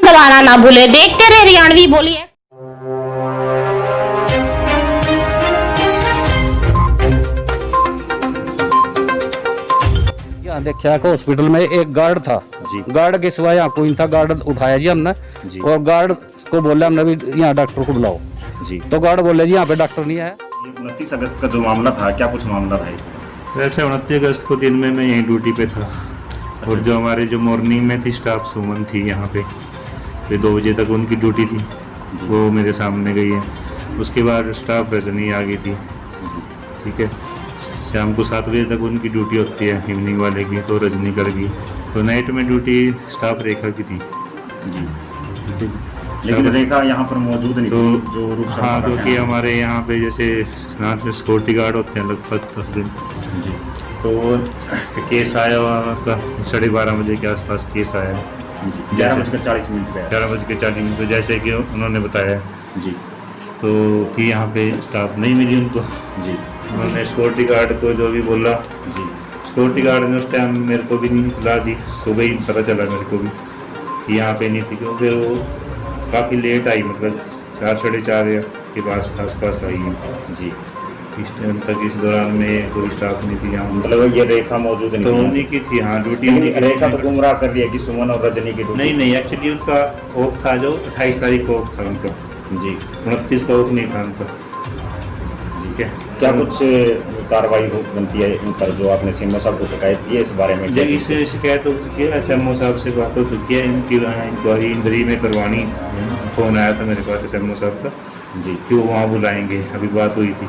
दबाना ना भूले। देखते रहे हरियाणवी बोलिए। यहाँ देखा कि हॉस्पिटल में एक गार्ड था जी। गार्ड के सिवाय यहाँ कोई था। गार्ड उठाया जी हमने जी। और गार्ड को बोला हमने भी यहाँ डॉक्टर को बुलाओ जी। तो गार्ड बोले जी यहाँ पे डॉक्टर नहीं आया। 29 अगस्त का जो मामला था, क्या कुछ मामला था? वैसे 29 अगस्त को दिन में मैं यहीं ड्यूटी पे था और जो हमारे जो मॉर्निंग में थी स्टाफ सुमन थी यहाँ पे 2 बजे तक उनकी ड्यूटी थी, वो मेरे सामने गई है। उसके बाद स्टाफ रजनी आ गई थी, ठीक है। शाम को 7 बजे तक उनकी ड्यूटी होती है इवनिंग वाले की, तो रजनी कर गई। तो नाइट में ड्यूटी स्टाफ रेखा की थी जी। लेकिन रेखा यहाँ पर मौजूद नहीं तो थी जो हाँ, क्योंकि हमारे यहाँ पे जैसे सिक्योरिटी गार्ड होते हैं लगभग 10 दिन जी। तो केस आया हुआ आपका 12:30 बजे के आसपास केस आया 11:40 पे, जैसे कि उन्होंने बताया जी। तो कि यहाँ पे स्टाफ नहीं मिली उनको जी। उन्होंने सिक्योरिटी गार्ड को जो भी बोला जी। सिक्योरिटी गार्ड ने उस टाइम मेरे को भी नहीं सलाह दी, सुबह ही पता चला मेरे को भी कि यहाँ पे नहीं थी, क्योंकि वो काफ़ी लेट आई, मतलब 4 साढ़े 4 के आसपास आई है जी। इस टाइम तक इस दौरान में कोई स्टाफ नहीं थी यहाँ, मतलब ये रेखा मौजूद नहीं तो उन्हीं की थी हाँ ड्यूटी। रेखा तो गुमराह कर दिया कि सुमन और रजनी की ड्यूटी नहीं, एक्चुअली उनका ऑफ था, जो 28 तारीख को ऑफ था उनका जी। 29 का ऑफ नहीं था उनका, ठीक है। क्या कुछ कार्रवाई बनती है इन पर, जो आपने सीएमओ साहब को शिकायत की है इस बारे में? जब इससे शिकायत हो चुकी है, एसएमओ साहब से बात हो चुकी है, इनकी इंक्वायरी इंदरी में करवानी। फ़ोन आया था मेरे पास एसएमओ साहब का जी कि वो वहाँ बुलाएंगे, अभी बात हुई थी।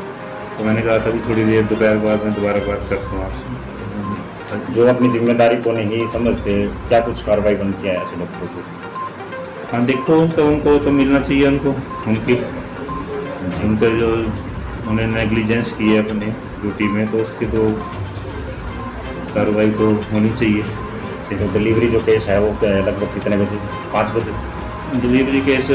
तो मैंने कहा था कि थोड़ी देर दोपहर बाद में दोबारा बात करता हूँ आपसे। जो अपनी जिम्मेदारी को नहीं समझते, क्या कुछ कार्रवाई बनती है ऐसे डॉक्टरों को? हाँ देखो, उनको तो मिलना चाहिए उनका जो उन्होंने नेग्लिजेंस की है अपने ड्यूटी में, तो उसकी तो कार्रवाई तो होनी चाहिए। तो डिलीवरी जो केस है वो लगभग कितने बजे? 5 बजे डिलीवरी केस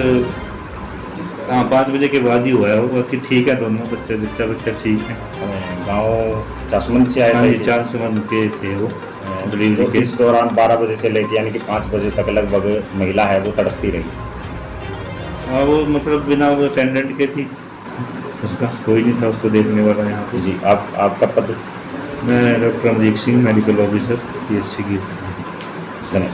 हाँ 5 बजे के बाद ही हुआ है वो। बाकी ठीक है, दोनों बच्चा ठीक है। गाँव चासमंद से आए थे? चासमंद के थे वो डिलीवरी तो इस दौरान 12 बजे से लेकर यानी कि 5 बजे तक लगभग महिला है वो तड़पती रही? हाँ, वो मतलब बिना वो अटेंडेंट के थी, उसका कोई नहीं था उसको देखने वाला यहाँ पे जी। आपका पद? मैं doctor Amrik Singh, medical officer PSC की। धन्यवाद।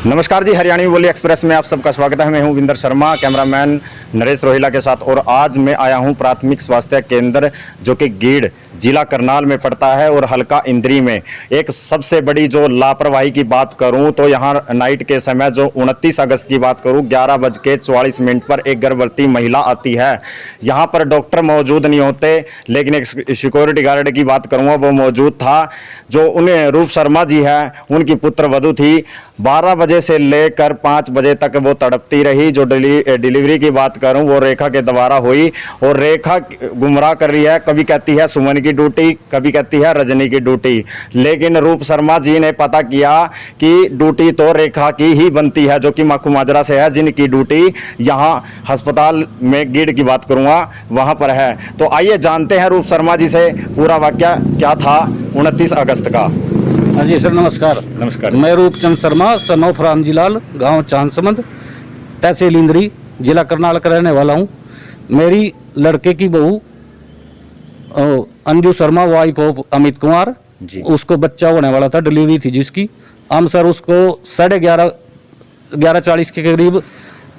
नमस्कार जी, हरियाणवी बोली एक्सप्रेस में आप सबका स्वागत है। मैं हूं विंदर शर्मा, कैमरामैन नरेश रोहिला के साथ। और आज मैं आया हूं प्राथमिक स्वास्थ्य केंद्र जो कि गीड़ जिला करनाल में पड़ता है और हल्का इंद्री में। एक सबसे बड़ी जो लापरवाही की बात करूं तो यहां नाइट के समय जो 29 अगस्त की बात करूं 11:44 पर एक गर्भवती महिला आती है। यहां पर डॉक्टर मौजूद नहीं होते, लेकिन एक सिक्योरिटी गार्ड की बात करूँगा वो मौजूद था। जो उन्हें रूप शर्मा जी है, उनकी पुत्र वधु थी। 12 बजे से लेकर 5 बजे तक वो तड़पती रही। जो डिलीवरी की बात करूं वो रेखा के द्वारा हुई और रेखा गुमराह कर रही है, कभी कहती है सुमन की ड्यूटी, कभी कहती है रजनी की ड्यूटी। लेकिन रूप शर्मा जी ने पता किया कि ड्यूटी तो रेखा की ही बनती है, जो कि मक्खू माजरा से है, जिनकी ड्यूटी यहाँ अस्पताल में गीड़ की बात करूँगा वहाँ पर है। तो आइए जानते हैं रूप शर्मा जी से पूरा वाक्य क्या था 29 अगस्त का। हाँ जी सर, नमस्कार। नमस्कार। मैं रूपचंद शर्मा, सन ऑफ रामजीलाल, गांव चांसमंद, तहसील इंद्री, जिला करनाल का रहने वाला हूँ। मेरी लड़के की बहू अंजू शर्मा, वाइफ ऑफ अमित कुमार जी, उसको बच्चा होने वाला था, डिलीवरी थी जिसकी। हम सर उसको 11:40 के करीब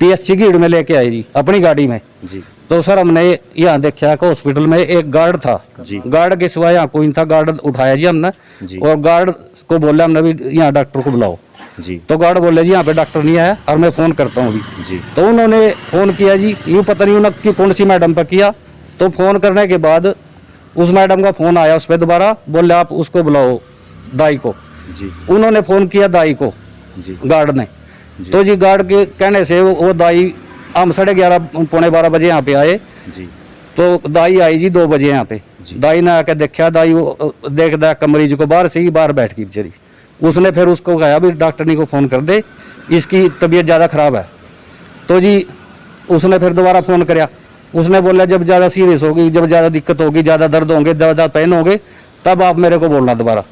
PSC गीड़ में लेके आए जी अपनी गाड़ी में जी। तो सर हमने यहाँ देखा कि हॉस्पिटल में एक गार्ड था जी। गार्ड के सिवाय यहाँ कोई था। गार्ड उठाया जी हमने जी। और गार्ड को बोला हमने भी यहाँ डॉक्टर को बुलाओ जी। तो गार्ड बोले जी यहाँ पे डॉक्टर नहीं आया और मैं फ़ोन करता हूँ अभी जी। तो उन्होंने फ़ोन किया जी, यूँ पता नहीं उन्होंने कौन सी मैडम पर किया। तो फ़ोन करने के बाद उस मैडम का फ़ोन आया, उस पर दोबारा बोले आप उसको बुलाओ दाई को जी। उन्होंने फ़ोन किया दाई को जी, गार्ड ने जी। तो जी गार्ड के कहने से वो दाई हम 11:30 पौने 12 बजे यहाँ पे आए जी। तो दाई आई जी 2 बजे यहाँ पे। दाई ने आके देखा, दाई वो देख मरीज को बाहर से ही बाहर बैठ गई बेचारी। उसने फिर उसको कहा भी डॉक्टरनी को फ़ोन कर दे, इसकी तबीयत ज़्यादा ख़राब है। तो जी उसने फिर दोबारा फ़ोन कराया। उसने बोला जब ज़्यादा सीरियस होगी, जब ज़्यादा दिक्कत होगी, ज़्यादा दर्द होंगे, ज़्यादा पेन होंगे, तब आप मेरे को बोलना दोबारा।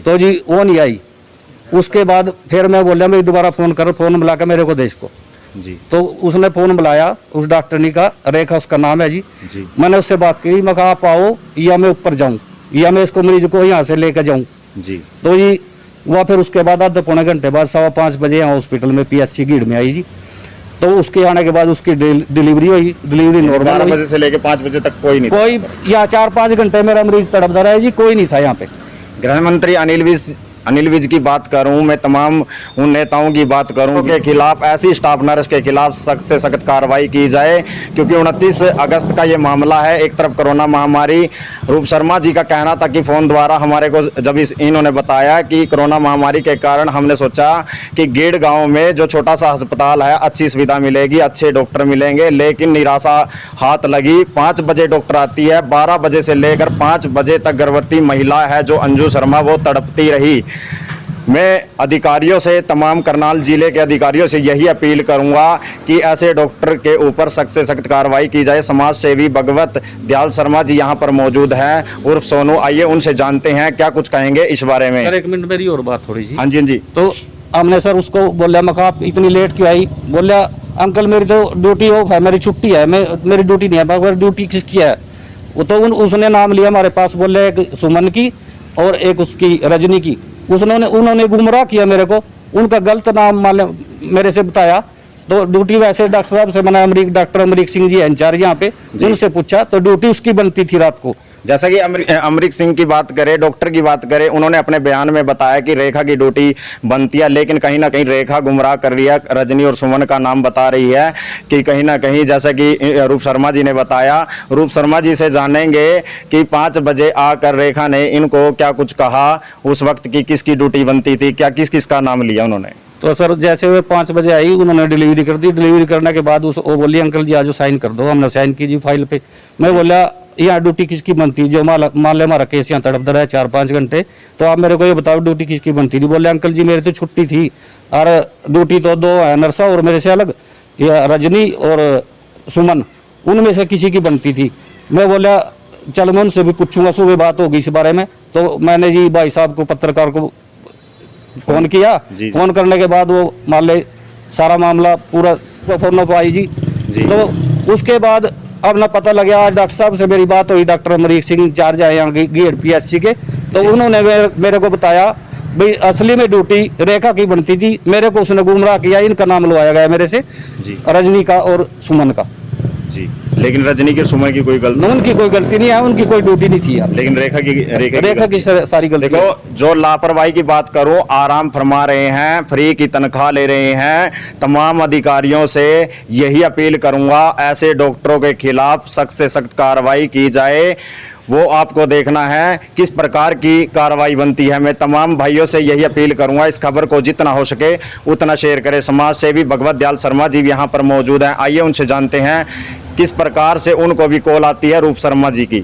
तो जी वो नहीं आई। उसके बाद फिर मैं बोला मैं दोबारा फोन कर, फोन मिला के मेरे को दे इसको। जी तो उसने फोन बुलाया, उस डॉक्टरनी का, रेखा उसका नाम है जी। जी मैंने उससे बात की, मैं कहा आप आओ या मैं ऊपर जाऊं या मैं इसको मरीज को यहाँ से लेकर जाऊं। जी तो जी वह फिर उसके बाद आधे पौने घंटे बाद 5:15 बजे यहाँ हॉस्पिटल में PHC गीड़ में आई जी। तो उसके आने के बाद उसकी डिलीवरी हुई, डिलीवरी 12 नॉर्मल बजे से लेकर 5 बजे तक कोई नहीं था। कोई या 4-5 घंटे मेरा मरीज तड़पता रहा है जी, कोई नहीं था यहाँ पे। गृह मंत्री अनिल विज की बात करूं, मैं तमाम उन नेताओं की बात करूं के खिलाफ, ऐसी स्टाफ नर्स के खिलाफ सख्त से सख्त कार्रवाई की जाए, क्योंकि 29 अगस्त का ये मामला है। एक तरफ कोरोना महामारी, रूप शर्मा जी का कहना था कि फ़ोन द्वारा हमारे को जब इन्होंने बताया कि कोरोना महामारी के कारण हमने सोचा कि गेड़ गांव में जो छोटा सा अस्पताल है अच्छी सुविधा मिलेगी, अच्छे डॉक्टर मिलेंगे, लेकिन निराशा हाथ लगी। 5 बजे डॉक्टर आती है, 12 बजे से लेकर 5 बजे तक गर्भवती महिला है जो अंजू शर्मा, वो तड़पती रही। मैं अधिकारियों से, तमाम करनाल जिले के अधिकारियों से यही अपील करूंगा कि ऐसे डॉक्टर के ऊपर सख्त से सख्त कार्रवाई की जाए। समाज सेवी भगवत दयाल शर्मा जी यहाँ पर मौजूद हैं उर्फ सोनू, आइए उनसे जानते हैं क्या कुछ कहेंगे इस बारे में। सर 1 मिनट मेरी और बात थोड़ी सी। हाँ जी, हाँ जी। तो हमने सर उसको बोला, मैं कहा आप इतनी लेट क्यों आई? बोला अंकल मेरी तो ड्यूटी ऑफ है, मेरी छुट्टी है, मेरी ड्यूटी नहीं है। मगर ड्यूटी किसकी है? वो तो उसने नाम लिया हमारे पास, बोले एक सुमन की और एक उसकी रजनी की। उन्होंने गुमराह किया मेरे को, उनका गलत नाम मेरे से बताया। तो ड्यूटी वैसे डॉक्टर साहब से मैंने डॉक्टर अमरीक सिंह जी इंचार्ज यहाँ पे, उनसे पूछा तो ड्यूटी उसकी बनती थी रात को। जैसा कि अमरीक सिंह की बात करें, डॉक्टर की बात करें, उन्होंने अपने बयान में बताया कि रेखा की ड्यूटी बनती है, लेकिन कहीं ना कहीं रेखा गुमराह कर रही है। रजनी और सुमन का नाम बता रही है कि कहीं ना कहीं, जैसा कि रूप शर्मा जी ने बताया, रूप शर्मा जी से जानेंगे कि 5 बजे आकर रेखा ने इनको क्या कुछ कहा, उस वक्त की किसकी ड्यूटी बनती थी, क्या किस किस का नाम लिया उन्होंने। तो सर जैसे वे 5 बजे आई, उन्होंने डिलीवरी कर दी। डिलीवरी करने के बाद वो बोली अंकल जी आज साइन कर दो। हमने साइन की जी फाइल पे। मैं बोला यहाँ ड्यूटी किसकी बनती, जो मान ले हमारा केस यहाँ तड़प रहा है 4-5 घंटे, तो आप मेरे को ये बताओ ड्यूटी किसकी बनती थी? बोले अंकल जी मेरी तो छुट्टी थी और ड्यूटी तो 2 है, नर्सा और मेरे से अलग, या रजनी और सुमन, उनमें से किसी की बनती थी। मैं बोला चल मैं उनसे भी पूछूंगा, सुबह बात होगी इस बारे में। तो मैंने जी भाई साहब को, पत्रकार को फोन किया। फोन करने के बाद वो मान ले सारा मामला पूरा फोन पर आई जी। तो उसके बाद अब ना पता लगा, आज डॉक्टर साहब से मेरी बात हुई, डॉक्टर अमरीक सिंह इंचार्ज है यहाँ गीड़ PHC के। तो उन्होंने मेरे को बताया भाई असली में ड्यूटी रेखा की बनती थी, मेरे को उसने गुमराह किया, इनका नाम लवाया गया मेरे से, रजनी का और सुमन का जी। लेकिन रजनी की, सुमन की कोई गलती, उनकी कोई गलती नहीं है, उनकी कोई ड्यूटी नहीं थी यार। लेकिन रेखा की सारी गलती। देखो, जो लापरवाही की बात करो, आराम फरमा रहे हैं, फ्री की तनख्वाह ले रहे हैं। तमाम अधिकारियों से यही अपील करूंगा, ऐसे डॉक्टरों के खिलाफ सख्त से सख्त कार्रवाई की जाए। वो आपको देखना है किस प्रकार की कार्रवाई बनती है। मैं तमाम भाइयों से यही अपील करूंगा, इस खबर को जितना हो सके उतना शेयर करें। समाज सेवी भगवत दयाल शर्मा जी यहाँ पर मौजूद हैं, आइए उनसे जानते हैं किस प्रकार से उनको भी कॉल आती है रूप शर्मा जी की।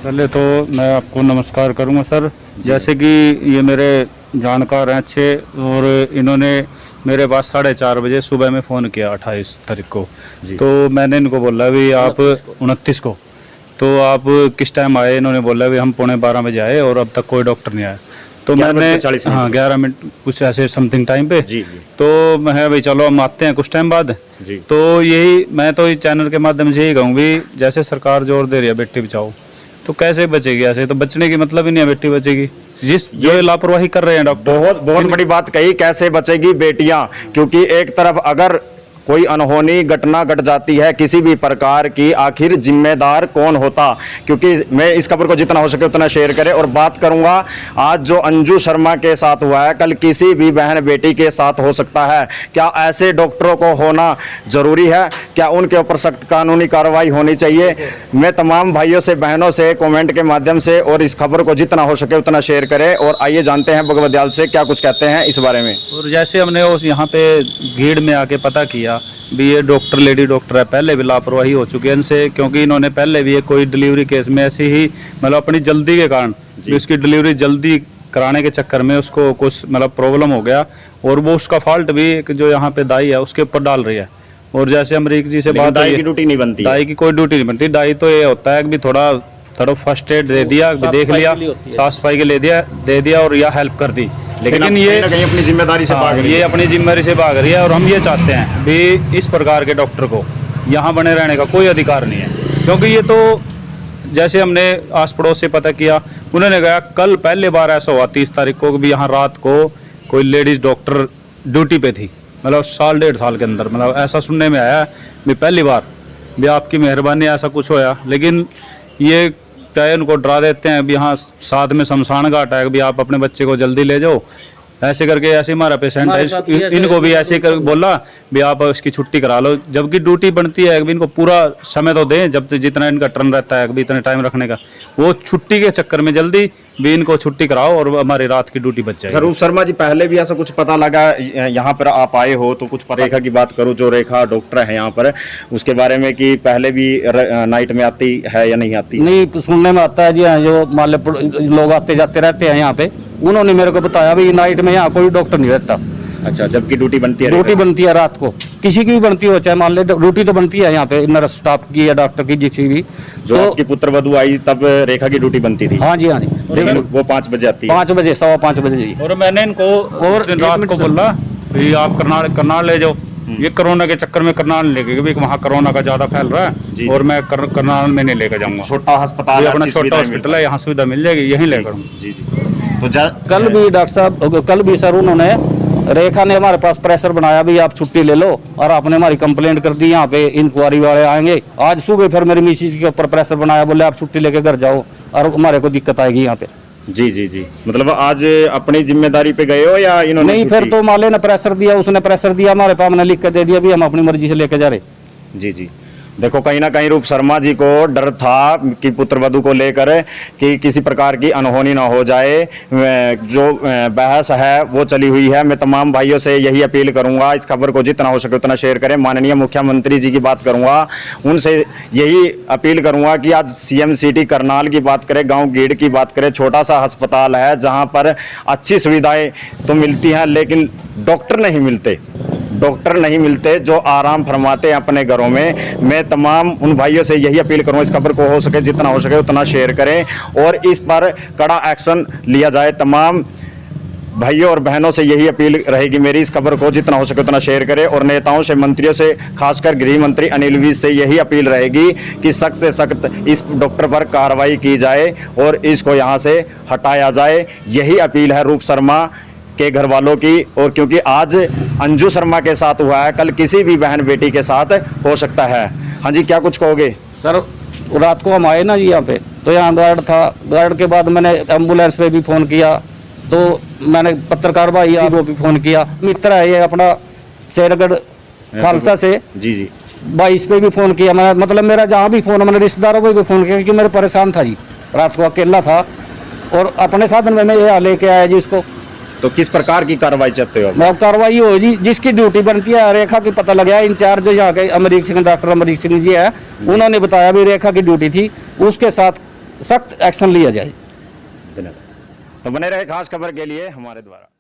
पहले तो मैं आपको नमस्कार करूंगा सर। जैसे कि ये मेरे जानकार हैं अच्छे, और इन्होंने मेरे पास 4:30 बजे सुबह में फ़ोन किया 28 तारीख को। तो मैंने इनको बोला भी आप 29 को, तो आप किस टाइम आए? इन्होंने बोला भी हम 11:15 बजे आए और अब तक कोई डॉक्टर नहीं आया। तो मैंने 11 मिनट कुछ ऐसे समथिंग टाइम पे जी। तो मैं भाई चलो हम आते हैं कुछ टाइम बाद जी। तो यही मैं तो इस चैनल के माध्यम से यही कहूँ भी जैसे सरकार जोर दे रही है बेटी बचाओ, तो कैसे बचेगी? ऐसे तो बचने की मतलब ही नहीं है, बेटी बचेगी जिस जो लापरवाही कर रहे हैं डॉक्टर। बहुत बड़ी बात कही, कैसे बचेगी बेटियां, क्योंकि एक तरफ अगर कोई अनहोनी घटना घट जाती है किसी भी प्रकार की, आखिर जिम्मेदार कौन होता? क्योंकि मैं इस खबर को जितना हो सके उतना शेयर करें। और बात करूंगा आज जो अंजू शर्मा के साथ हुआ है, कल किसी भी बहन बेटी के साथ हो सकता है। क्या ऐसे डॉक्टरों को होना जरूरी है? क्या उनके ऊपर सख्त कानूनी कार्रवाई होनी चाहिए? मैं तमाम भाइयों से, बहनों से कॉमेंट के माध्यम से और इस खबर को जितना हो सके उतना शेयर करें। और आइए जानते हैं भगवत दयाल से क्या कुछ कहते हैं इस बारे में। और जैसे हमने उस यहाँ पे गीड़ में आके पता किया भी ये डॉक्टर लेडी डॉक्टर है, पहले भी लापरवाही हो चुकी है इनसे, क्योंकि इन्होंने पहले भी कोई डिलीवरी केस में ऐसी ही मतलब अपनी जल्दी के कारण उसकी डिलीवरी जल्दी कराने के चक्कर में उसको कुछ मतलब प्रॉब्लम हो गया, और वो उसका फॉल्ट भी जो यहाँ पे दाई है उसके ऊपर डाल रही है। और जैसे अमरीक जी से बात, दाई की ड्यूटी नहीं बनती, दाई की कोई ड्यूटी नहीं बनती। दाई तो ये होता है कि थोड़ा फर्स्ट एड दे दिया, देख लिया, साफ सफाई के दे दिया और या हेल्प कर दी, लेकिन लेकिन ये ये कहीं अपनी जिम्मेदारी से हाँ, भाग रही ये है। अपनी जिम्मेदारी से भाग रही है और हम ये चाहते हैं भी इस प्रकार के डॉक्टर को यहाँ बने रहने का कोई अधिकार नहीं है, क्योंकि ये तो जैसे हमने आस पड़ोस से पता किया, उन्होंने कहा कल पहले बार ऐसा हुआ 30 तारीख को भी यहाँ रात को कोई लेडीज डॉक्टर ड्यूटी पे थी, मतलब 1.5 साल के अंदर, मतलब ऐसा सुनने में आया भी पहली बार भी आपकी मेहरबानी ऐसा कुछ होया। लेकिन ये क्या उनको डरा देते हैं भी यहाँ साथ में शमशान घाट है भी आप अपने बच्चे को जल्दी ले जाओ, ऐसे करके ऐसे हमारा पेशेंट है इनको भी ऐसे कर बोला भी आप इसकी छुट्टी करा लो, जबकि ड्यूटी बनती है कि इनको पूरा समय तो दें जब तक जितना इनका टर्न रहता है कि इतने टाइम रखने का, वो छुट्टी के चक्कर में जल्दी भी इनको छुट्टी कराओ और हमारी रात की ड्यूटी बच जाएगी। रूप शर्मा जी, पहले भी ऐसा कुछ पता लगा यहाँ पर आप आए हो तो कुछ रेखा की बात करूँ, जो रेखा डॉक्टर है यहाँ पर, उसके बारे में कि पहले भी नाइट में आती है या नहीं आती? नहीं, तो सुनने में आता है जी हाँ, जो मालेपुर लोग आते जाते रहते हैं यहाँ पे, उन्होंने मेरे को बताया भी नाइट में यहाँ कोई डॉक्टर नहीं रहता। अच्छा, जबकि ड्यूटी बनती है? ड्यूटी बनती है रात को, किसी की भी बनती हो, चाहे मान ले ड्यूटी तो बनती है यहाँ पे नर्स स्टाफ की या डॉक्टर की, किसी भी। जो आपकी पुत्रवधू आई तब रेखा की ड्यूटी बनती थी? हाँ जी, हाँ जी, लेकिन वो 5 बजे आती है? 5 बजे, 5:15 बजे जी। और मैंने इनको और रात को बोला कि आप करनाल ले जाओ, ये कोरोना के चक्कर में करनाल लेके गए, वहाँ कोरोना का ज्यादा फैल रहा है और मैं करनाल में नहीं लेकर जाऊंगा। छोटा अस्पताल ये है, अपना अच्छी छोटा सुविधाएं हॉस्पिटल है, यहाँ सुविधा मिल जाएगी, यहीं लेकर। जी जी। तो कल भी डॉक्टर साहब, कल भी सर उन्होंने, रेखा ने हमारे पास प्रेशर बनाया भी आप छुट्टी ले लो, और आपने हमारी कंप्लेंट कर दी, यहाँ पे इंक्वायरी वाले आएंगे। आज सुबह फिर मेरी मिसेज के ऊपर प्रेशर बनाया, बोले आप छुट्टी लेके घर जाओ और हमारे को दिक्कत आएगी यहाँ पे। जी जी जी, मतलब आज अपनी जिम्मेदारी पे गए हो या इन्होंने? नहीं, फिर तो माले ने प्रेशर दिया, उसने प्रेशर दिया हमारे पास, हमने लिख के दे दिया भी हम अपनी मर्जी से लेके जा रहे। जी जी। देखो, कहीं ना कहीं रूप शर्मा जी को डर था कि पुत्रवधू को लेकर कि किसी प्रकार की अनहोनी ना हो जाए। जो बहस है वो चली हुई है। मैं तमाम भाइयों से यही अपील करूंगा, इस खबर को जितना हो सके उतना शेयर करें। माननीय मुख्यमंत्री जी की बात करूंगा, उनसे यही अपील करूंगा कि आज सीएम सिटी करनाल की बात करें, गांव गीड़ की बात करें, छोटा सा अस्पताल है जहां पर अच्छी सुविधाएं तो मिलती हैं, लेकिन डॉक्टर नहीं मिलते, डॉक्टर नहीं मिलते जो आराम फरमाते हैं अपने घरों में। मैं तमाम उन भाइयों से यही अपील करूंगा, इस खबर को हो सके जितना हो सके उतना शेयर करें और इस पर कड़ा एक्शन लिया जाए। तमाम भाइयों और बहनों से यही अपील रहेगी मेरी, इस खबर को जितना हो सके उतना शेयर करें। और नेताओं से, मंत्रियों से, खासकर गृह मंत्री अनिल विज से यही अपील रहेगी कि सख्त से सख्त इस डॉक्टर पर कार्रवाई की जाए और इसको यहाँ से हटाया जाए। यही अपील है रूप शर्मा के घर वालों की। और क्योंकि आज अंजू शर्मा के साथ हुआ है, कल किसी भी बहन बेटी के साथ हो सकता है। हाँ जी, क्या कुछ कहोगे? सर, रात को हम आए ना जी यहाँ पे, तो यहाँ गार्ड था, गार्ड के बाद मैंने एम्बुलेंस पे भी फ़ोन किया, तो मैंने पत्रकार भाई को भी फ़ोन किया, मित्र है ये अपना शेरगढ़ खालसा से जी जी भाई, इस पे भी फ़ोन किया मैं, मतलब मेरा जहाँ भी फ़ोन, मैंने रिश्तेदारों को भी फ़ोन किया क्योंकि मेरे परेशान था जी, रात को अकेला था और अपने साधन में मैं ये लेके आया जी इसको। तो किस प्रकार की कार्रवाई चाहते हो? मैं कार्रवाई हो जी, जिसकी ड्यूटी बनती है, रेखा की पता लग गया, इंचार्ज यहाँ के अमरीक सिंह, डॉक्टर अमरीक सिंह जी है, उन्होंने बताया भी रेखा की ड्यूटी थी, उसके साथ सख्त एक्शन लिया जाए। धन्यवाद। तो बने रहे खास खबर के लिए हमारे द्वारा।